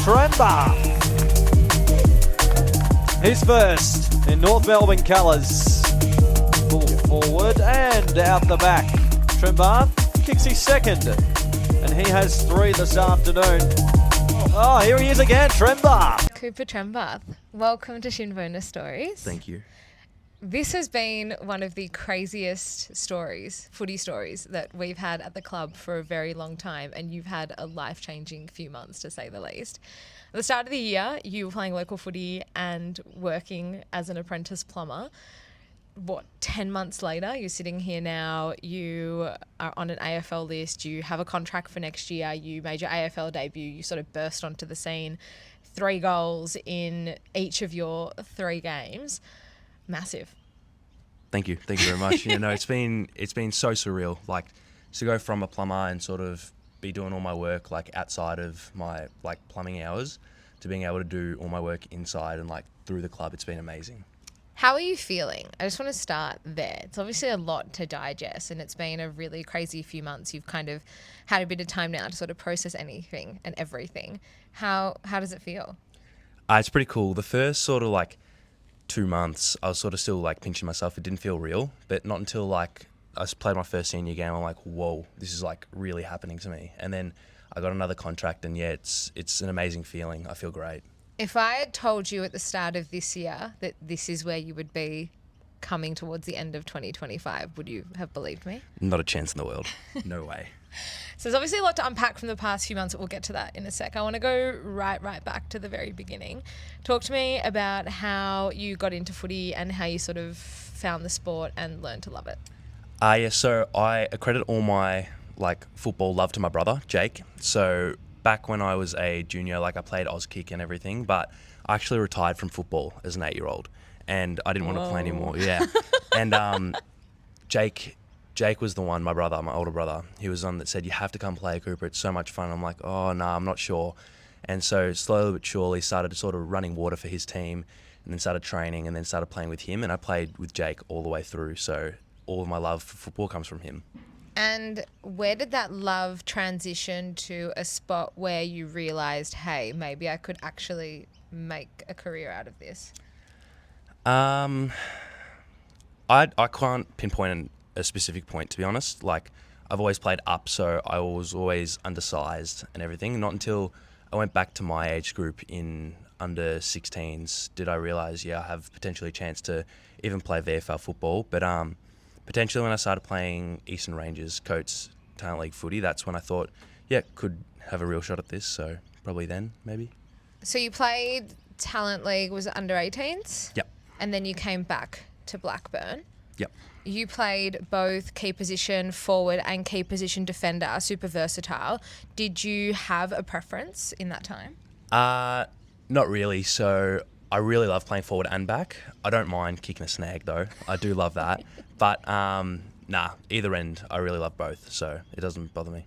Trembath. He's first in North Melbourne colours. Full forward and out the back. Trembath kicks his second, and he has 3 this afternoon. Oh, here he is again, Trembath. Cooper Trembath, welcome to Shinboner Stories. Thank you. This has been one of the craziest stories, footy stories, that we've had at the club for a very long time, and you've had a life-changing few months, to say the least. At the start of the year, you were playing local footy and working as an apprentice plumber. 10 months later, you're sitting here now, you are on an AFL list, you have a contract for next year, you made your AFL debut, you sort of burst onto the scene, 3 goals in each of your 3 games. Massive. Thank you very much. It's been so surreal, like to go from a plumber and sort of be doing all my work like outside of my like plumbing hours to being able to do all my work inside and like through the club. It's been amazing. How are you feeling? I just want to start there. It's obviously a lot to digest, and it's been a really crazy few months. You've kind of had a bit of time now to sort of process anything and everything. How does it feel? It's pretty cool. The first sort of like 2 months, I was sort of still like pinching myself. It didn't feel real, but not until like I played my first senior game, I'm like, whoa, this is like really happening to me. And then I got another contract, and yeah, it's an amazing feeling. I feel great. If I had told you at the start of this year that this is where you would be coming towards the end of 2025, would you have believed me? Not a chance in the world. No way. So there's obviously a lot to unpack from the past few months, but we'll get to that in a sec. I want to go right back to the very beginning. Talk to me about how you got into footy and how you sort of found the sport and learned to love it. So I accredit all my like football love to my brother, Jake. So back when I was a junior, like I played Auskick and everything, but I actually retired from football as an 8-year-old, and I didn't want to play anymore. Yeah. And Jake was the one, my brother, my older brother, he was the one that said, you have to come play, Cooper. It's so much fun. I'm like, oh, no, I'm not sure. And so slowly but surely started sort of running water for his team, and then started training, and then started playing with him. And I played with Jake all the way through. So all of my love for football comes from him. And where did that love transition to a spot where you realised, hey, maybe I could actually make a career out of this? I can't pinpoint a specific point, to be honest. Like, I've always played up, so I was always undersized and everything. Not until I went back to my age group in under 16s did I realise, I have potentially a chance to even play VFL football. But potentially when I started playing Eastern Rangers, Coates, Talent League footy, that's when I thought, could have a real shot at this. So probably then, maybe. So you played Talent League, was it under 18s? Yep. And then you came back to Blackburn. Yep. You played both key position forward and key position defender, super versatile. Did you have a preference in that time? Not really. So I really love playing forward and back. I don't mind kicking a snag though. I do love that. But either end, I really love both. So it doesn't bother me.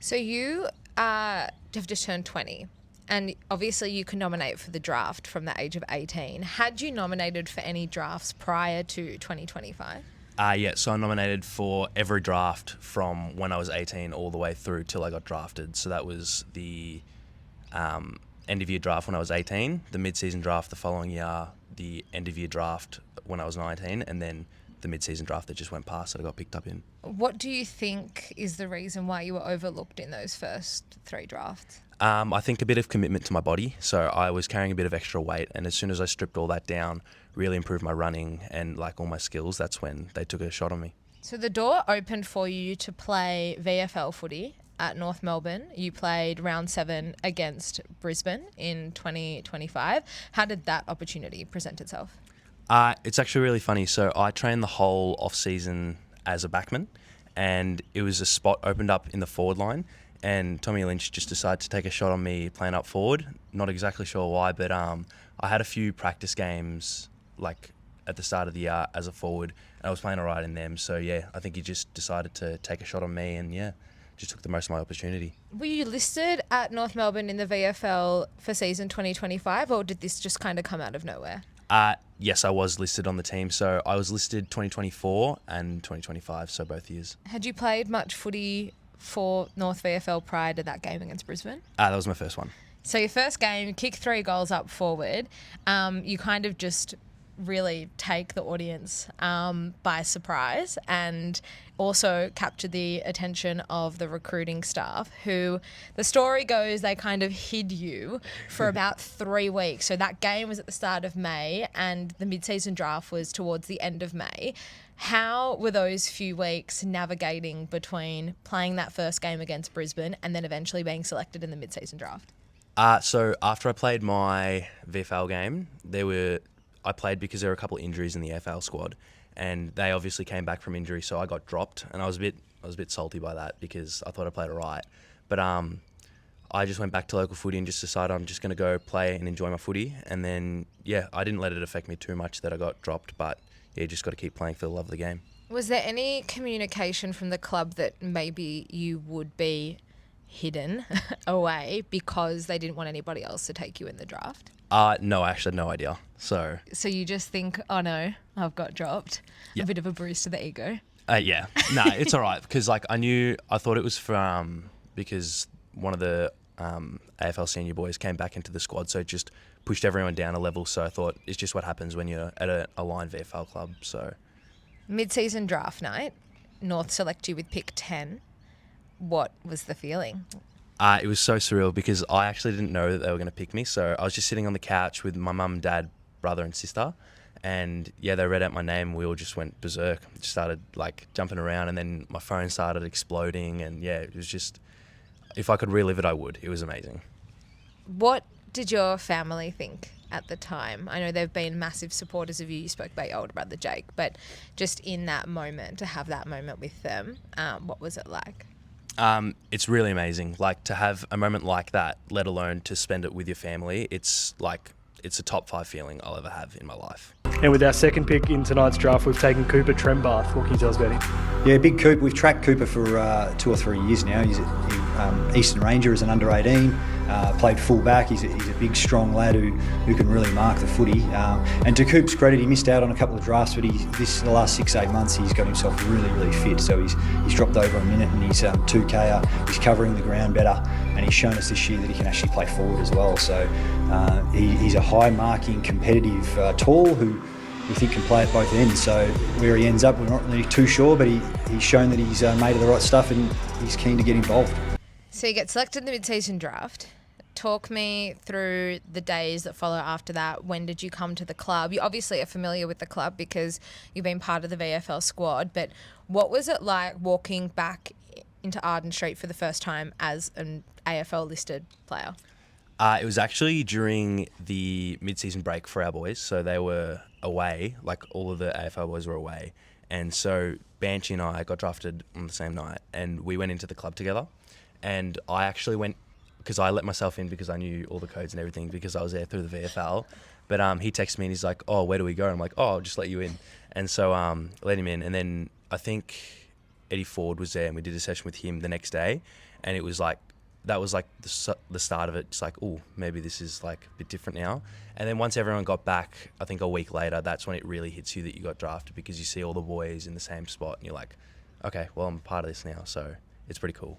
So you have just turned 20. And obviously you can nominate for the draft from the age of 18. Had you nominated for any drafts prior to 2025? So I nominated for every draft from when I was 18 all the way through till I got drafted. So that was the end of year draft when I was 18, the mid-season draft the following year, the end of year draft when I was 19, and then the mid-season draft that just went past that I got picked up in. What do you think is the reason why you were overlooked in those first 3 drafts? I think a bit of commitment to my body. So I was carrying a bit of extra weight, and as soon as I stripped all that down, really improved my running and like all my skills, that's when they took a shot on me. So the door opened for you to play VFL footy at North Melbourne. You played round 7 against Brisbane in 2025. How did that opportunity present itself? It's actually really funny. So I trained the whole off-season as a backman, and it was a spot opened up in the forward line, and Tommy Lynch just decided to take a shot on me playing up forward. Not exactly sure why, but I had a few practice games like at the start of the year as a forward, and I was playing all right in them. So I think he just decided to take a shot on me, and just took the most of my opportunity. Were you listed at North Melbourne in the VFL for season 2025, or did this just kind of come out of nowhere? Yes, I was listed on the team. So I was listed 2024 and 2025, so both years. Had you played much footy for North VFL prior to that game against Brisbane? That was my first one. So your first game, you kick 3 goals up forward. You kind of just really take the audience by surprise and also captured the attention of the recruiting staff who, the story goes, they kind of hid you for about 3 weeks. So that game was at the start of May and the mid-season draft was towards the end of May. How were those few weeks navigating between playing that first game against Brisbane and then eventually being selected in the mid-season draft? So after I played my VFL game, I played because there were a couple of injuries in the AFL squad, and they obviously came back from injury, so I got dropped, and I was a bit salty by that because I thought I played alright. But I just went back to local footy and just decided I'm just going to go play and enjoy my footy, and then I didn't let it affect me too much that I got dropped, but you just got to keep playing for the love of the game. Was there any communication from the club that maybe you would be hidden away because they didn't want anybody else to take you in the draft? No, I actually had no idea. So you just think, oh no, I've got dropped. Yeah. A bit of a bruise to the ego. Yeah. No, it's all right because I thought it was from because one of the AFL senior boys came back into the squad, so it just pushed everyone down a level. So I thought it's just what happens when you're at a aligned VFL club. So mid-season draft night, North select you with pick 10. What was the feeling? It was so surreal because I actually didn't know that they were going to pick me. So I was just sitting on the couch with my mum, dad, brother and sister. And they read out my name and we all just went berserk. Just started jumping around and then my phone started exploding. And it was just, if I could relive it, I would. It was amazing. What did your family think at the time? I know they've been massive supporters of you. You spoke about your older brother, Jake. But just in that moment, to have that moment with them, what was it like? It's really amazing. To have a moment like that, let alone to spend it with your family, it's a top 5 feeling I'll ever have in my life. And with our second pick in tonight's draft, we've taken Cooper Trembath. What can you tell us about him? Yeah, big Cooper. We've tracked Cooper for 2 or 3 years now. He's at Eastern Ranger as an under 18. Played full back. He's a big, strong lad who can really mark the footy. And to Coop's credit, he missed out on a couple of drafts, but the last 6-8 months he's got himself really, really fit. So he's dropped over a minute and he's 2K. He's covering the ground better, and he's shown us this year that he can actually play forward as well. So he's a high-marking, competitive tall who we think can play at both ends. So where he ends up, we're not really too sure, but he's shown that he's made of the right stuff and he's keen to get involved. So you get selected in the mid-season draft. Talk me through the days that follow after that. When did you come to the club? You obviously are familiar with the club because you've been part of the VFL squad, but what was it like walking back into Arden Street for the first time as an AFL-listed player? It was actually during the mid-season break for our boys, so they were away, all of the AFL boys were away, and so Banshee and I got drafted on the same night, and we went into the club together, and I actually went, because I let myself in because I knew all the codes and everything because I was there through the VFL, but he texted me and he's like, oh, where do we go? And I'm like, oh, I'll just let you in, and so I let him in, and then I think Eddie Ford was there and we did a session with him the next day, and it was that was the start of it. It's oh, maybe this is a bit different now. And then once everyone got back, I think a week later, that's when it really hits you that you got drafted because you see all the boys in the same spot and you're like, okay, well, I'm part of this now. So it's pretty cool.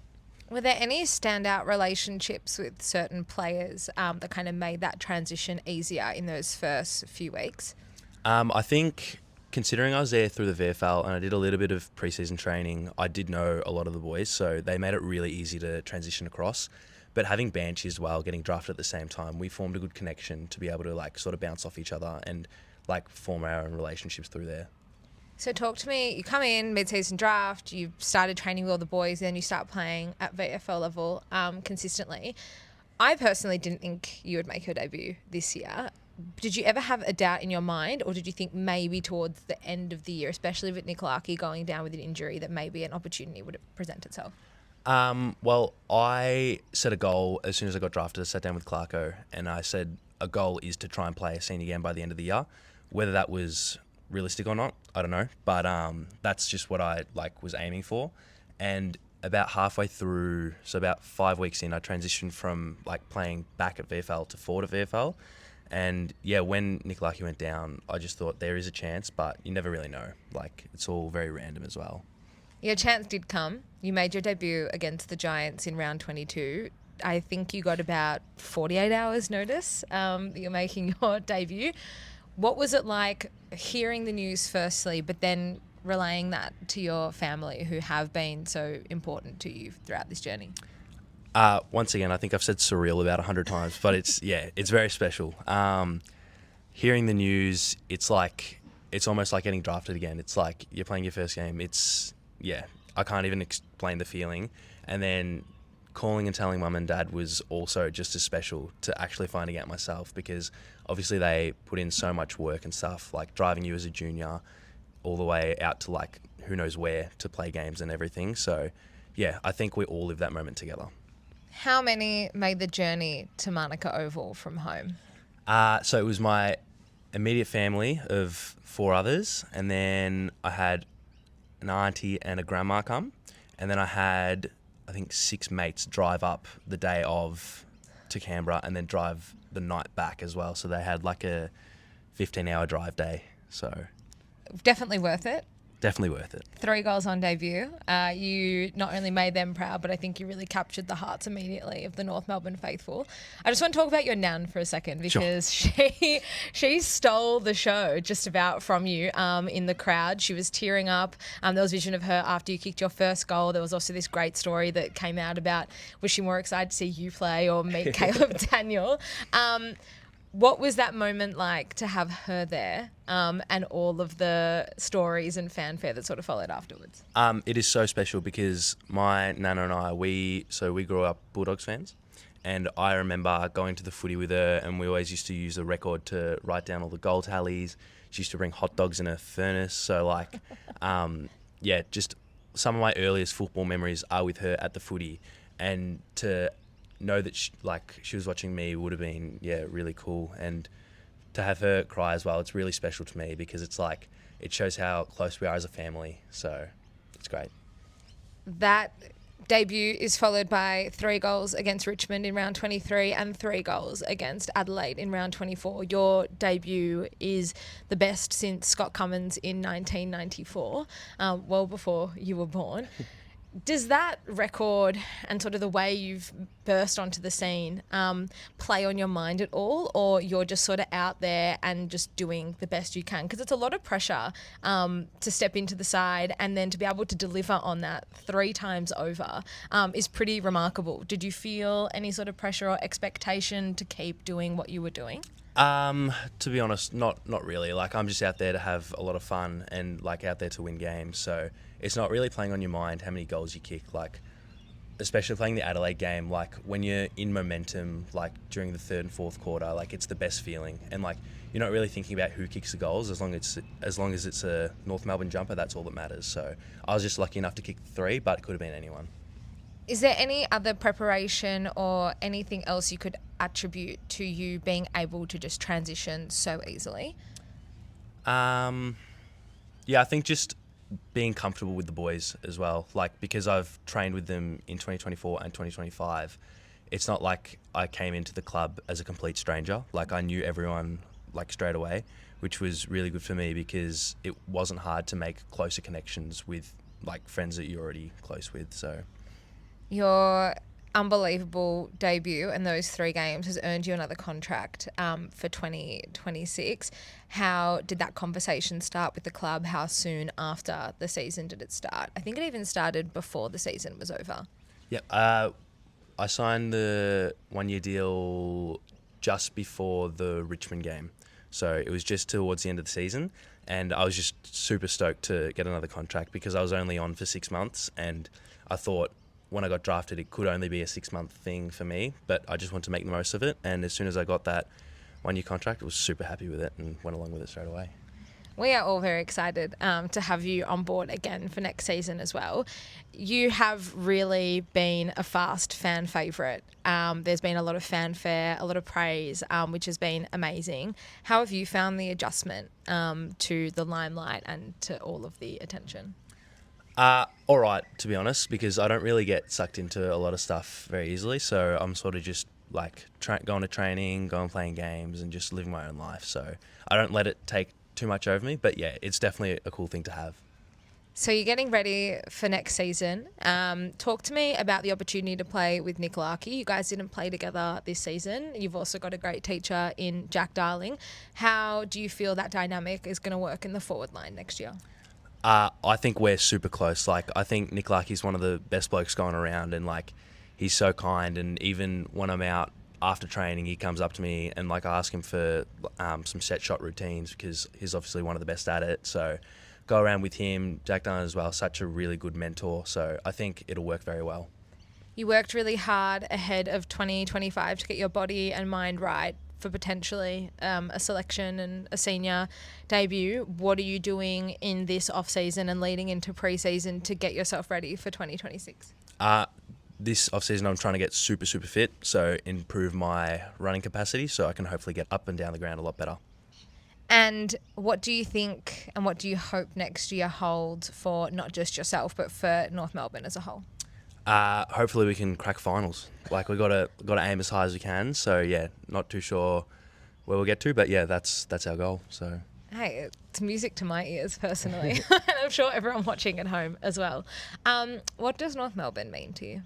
Were there any standout relationships with certain players that kind of made that transition easier in those first few weeks? I think considering I was there through the VFL and I did a little bit of preseason training, I did know a lot of the boys, so they made it really easy to transition across. But having Banshee as well, getting drafted at the same time, we formed a good connection to be able to sort of bounce off each other and form our own relationships through there. So talk to me, you come in mid-season draft, you've started training with all the boys, then you start playing at VFL level consistently. I personally didn't think you would make your debut this year. Did you ever have a doubt in your mind, or did you think maybe towards the end of the year, especially with Nikolaki going down with an injury, that maybe an opportunity would present itself? Well, I set a goal as soon as I got drafted. I sat down with Clarko and I said a goal is to try and play a senior game by the end of the year. Whether that was realistic or not, I don't know. But that's just what I was aiming for. And about halfway through, so about 5 weeks in, I transitioned from playing back at VFL to forward at VFL. And when Nikolaki went down, I just thought there is a chance, but you never really know. It's all very random as well. Your chance did come. You made your debut against the Giants in round 22. I think you got about 48 hours notice that you're making your debut. What was it like hearing the news firstly, but then relaying that to your family who have been so important to you throughout this journey? Once again, I think I've said surreal about 100 times, but it's very special. Hearing the news, it's almost like getting drafted again. It's like you're playing your first game. I can't even explain the feeling. And then calling and telling mum and dad was also just as special to actually finding out myself, because obviously they put in so much work and stuff, like driving you as a junior all the way out to like who knows where to play games and everything. So yeah, I think we all lived that moment together. How many made the journey to Manuka Oval from home? So it was my immediate family of 4 others, and then I had an auntie and a grandma come, and then I had, I think, 6 mates drive up the day of to Canberra and then drive the night back as well. So they had like a 15-hour drive day. So Definitely worth it. definitely worth it. 3 goals on debut. You not only made them proud, but I think you really captured the hearts immediately of the North Melbourne faithful. I just want to talk about your nan for a second, because she stole the show just about from you in the crowd. She was tearing up. There was vision of her after you kicked your first goal. There was also this great story that came out about wishing more excited to see you play or meet Caleb Daniel. What was that moment like to have her there, and all of the stories and fanfare that sort of followed afterwards? It is so special because my nana and I, we grew up Bulldogs fans, and I remember going to the footy with her, and we always used to use a record to write down all the goal tallies. She used to bring hot dogs in a furnace. So like, just some of my earliest football memories are with her at the footy, and to know that she was watching me would have been really cool. And to have her cry as well, it's really special to me, because it's like it shows how close we are as a family. So it's great. That debut is followed by 3 goals against Richmond in round 23 and 3 goals against Adelaide in round 24. Your debut is the best since Scott Cummins in 1994, well before you were born. Does that record and sort of the way you've burst onto the scene play on your mind at all, or you're just sort of out there and just doing the best you can? Because it's a lot of pressure to step into the side and then to be able to deliver on that 3 times over is pretty remarkable. Did you feel any sort of pressure or expectation to keep doing what you were doing? To be honest, not really. Like, I'm just out there to have a lot of fun and like out there to win games. So it's not really playing on your mind how many goals you kick. Like, especially playing the Adelaide game, like when you're in momentum, like during the 3rd and 4th quarter, like it's the best feeling. And like, you're not really thinking about who kicks the goals as long as it's a North Melbourne jumper. That's all that matters. So I was just lucky enough to kick 3, but it could have been anyone. Is there any other preparation or anything else you could attribute to you being able to just transition so easily? I think just being comfortable with the boys as well. Like, because I've trained with them in 2024 and 2025, it's not like I came into the club as a complete stranger. Like, I knew everyone like straight away, which was really good for me because it wasn't hard to make closer connections with like friends that you're already close with. So your unbelievable debut in those 3 games has earned you another contract for 2026. How did that conversation start with the club? How soon after the season did it start? I think it even started before the season was over. Yeah, I signed the 1-year deal just before the Richmond game. So it was just towards the end of the season, and I was just super stoked to get another contract because I was only on for 6 months, and I thought when I got drafted it could only be a 6-month thing for me, but I just wanted to make the most of it. And as soon as I got that 1-year contract, I was super happy with it and went along with it straight away. We are all very excited to have you on board again for next season as well. You have really been a fast fan favourite. There's been a lot of fanfare, a lot of praise, which has been amazing. How have you found the adjustment to the limelight and to all of the attention? All right, to be honest, because I don't really get sucked into a lot of stuff very easily. So I'm sort of just like going to training, going playing games and just living my own life. So I don't let it take too much over me, but yeah, it's definitely a cool thing to have. So you're getting ready for next season. Talk to me about the opportunity to play with Nick Larkey. You guys didn't play together this season. You've also got a great teacher in Jack Darling. How do you feel that dynamic is going to work in the forward line next year? I think we're super close. Like, I think Nick Larkey's one of the best blokes going around, and like, he's so kind. And even when I'm out after training, he comes up to me and like I ask him for some set shot routines because he's obviously one of the best at it. So go around with him, Jack Dunn as well, such a really good mentor. So I think it'll work very well. You worked really hard ahead of 2025 to get your body and mind right for potentially a selection and a senior debut. What are you doing in this off-season and leading into pre-season to get yourself ready for 2026? This off-season I'm trying to get super, super fit, so improve my running capacity so I can hopefully get up and down the ground a lot better. And what do you think and what do you hope next year holds for not just yourself but for North Melbourne as a whole? Hopefully we can crack finals. Like, we got to aim as high as we can. So yeah, not too sure where we'll get to, but yeah, that's our goal. So hey, it's music to my ears personally, and I'm sure everyone watching at home as well. What does North Melbourne mean to you?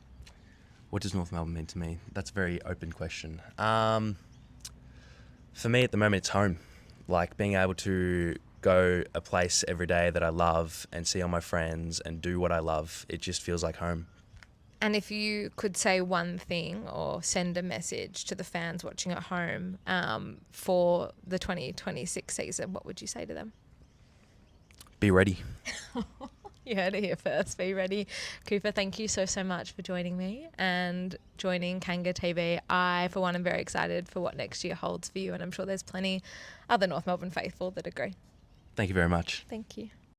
What does North Melbourne mean to me? That's a very open question. For me at the moment, it's home. Like, being able to go a place every day that I love and see all my friends and do what I love, it just feels like home. And if you could say one thing or send a message to the fans watching at home for the 2026 season, what would you say to them? Be ready. You heard it here first. Be ready. Cooper, thank you so much for joining me and joining Kanga TV. I, for one, am very excited for what next year holds for you, and I'm sure there's plenty other North Melbourne faithful that agree. Thank you very much. Thank you.